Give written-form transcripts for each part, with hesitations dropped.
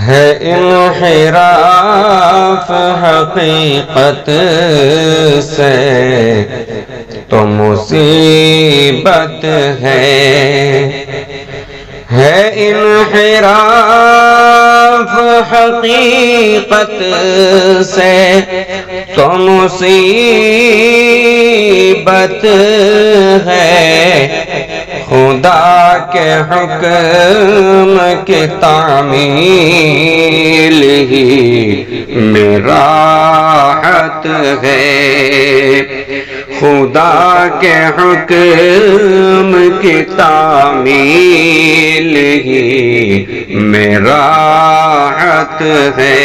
ہے انحراف حقیقت سے تو مصیبت ہے انحراف حقیقت سے تو مصیبت ہے خدا کے حکم کی تعمیل ہی میں راحت ہے خدا کے حکم کی تعمیل ہی میں راحت ہے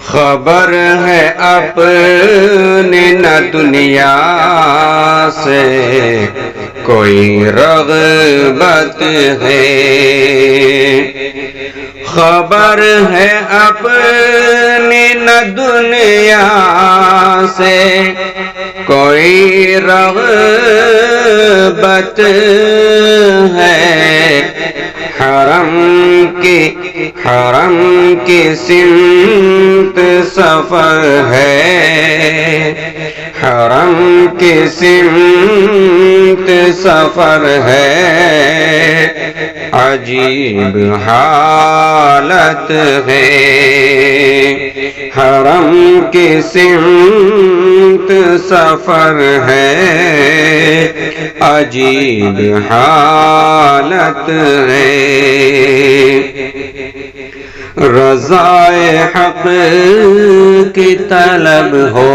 خبر ہے اپنے نہ دنیا سے کوئی رغبت ہے خبر ہے اپنے نہ دنیا سے کوئی رغبت ہے حرم کی سمت سفر ہے حرم کی سمت سفر ہے عجیب حالت ہے حرم کی سمت سفر ہے عجیب حالت ہے رضائے حق کی طلب ہو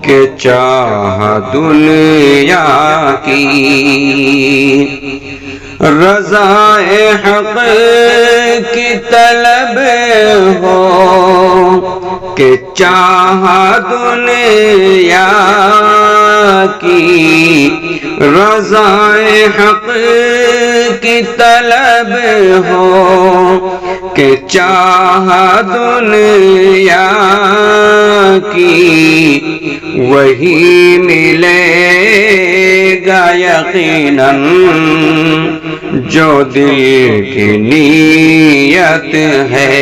کہ چاہ دنیا کی رضائے حق کی طلب ہو کہ چاہ دنیا کی رضائے حق کی طلب ہو کہ چاہ دنیا کی وہی ملے گا یقیناً جو دل کی نیت ہے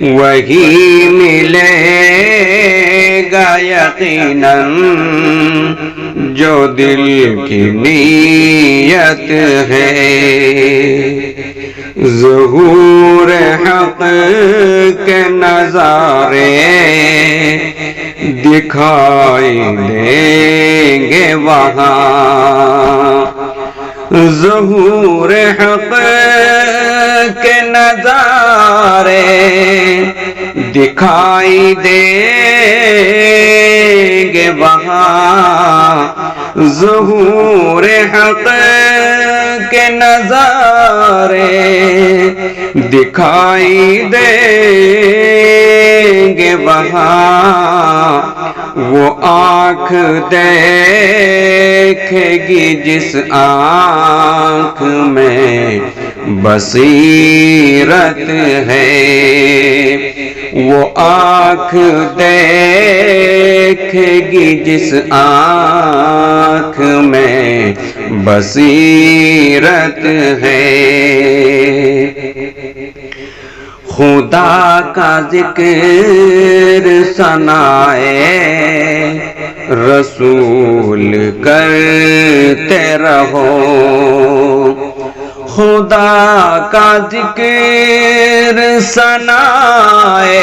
وہی ملے گا یقیناً جو دل کی نیت ہے ظہور حق کے نظارے دکھائی دیں گے وہاں ظہور حق کے نظارے دکھائی دیں گے وہاں ظہور حق کے نظارے دکھائی دیں گے وہاں وہ آنکھ دیکھے گی جس آنکھ میں بصیرت ہے وہ آنکھ دیکھے گی جس آنکھ میں بصیرت ہے خدا کا ذکر ثنائے رسول کرتے رہو خدا کا ذکر ثنائے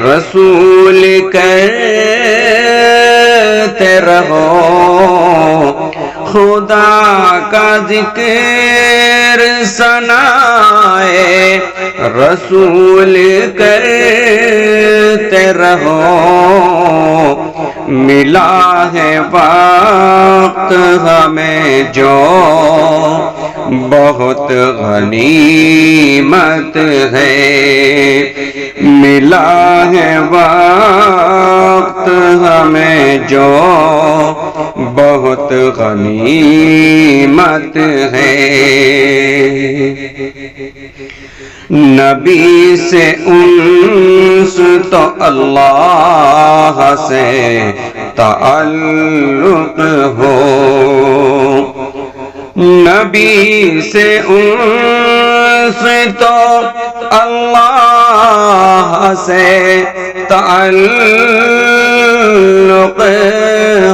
رسول کرتے رہو خدا کا ذکر ثنائے رسول کرتے رہو ملا ہے وقت ہمیں جو بہت غنیمت ہے ملا ہے وقت ہمیں جو بہت غنیمت ہے نبی سے انس تو اللہ سے تعلق ہو نبی سے انس تو اللہ سے تعلق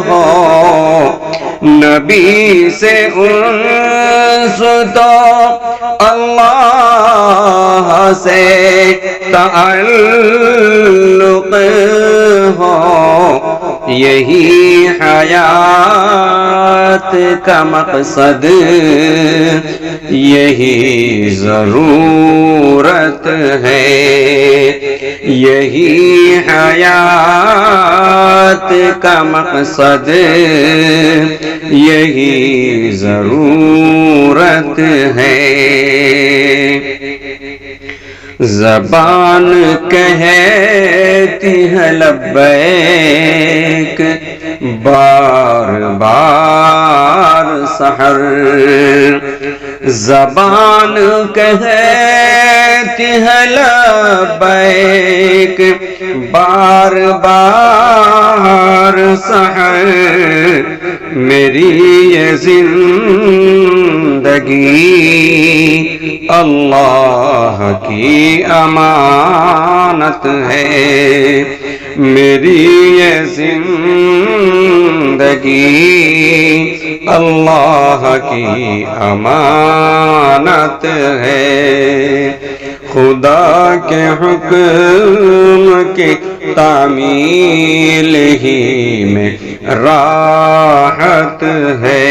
ہو، نبی سے انس تو اللہ سے تعلق ہو، یہی حیات کا مقصد، یہی ضرورت ہے، یہی حیات کا مقصد، یہی ضرورت ہے۔ زبان کہتی ہے لبیک بار بار سحر، زبان کہتی ہے لبیک بار بار سحر، میری یہ زندگی اللہ کی امانت ہے، میری یہ زندگی اللہ کی امانت ہے، خدا کے حکم کی تعمیل ہی میں راحت ہے۔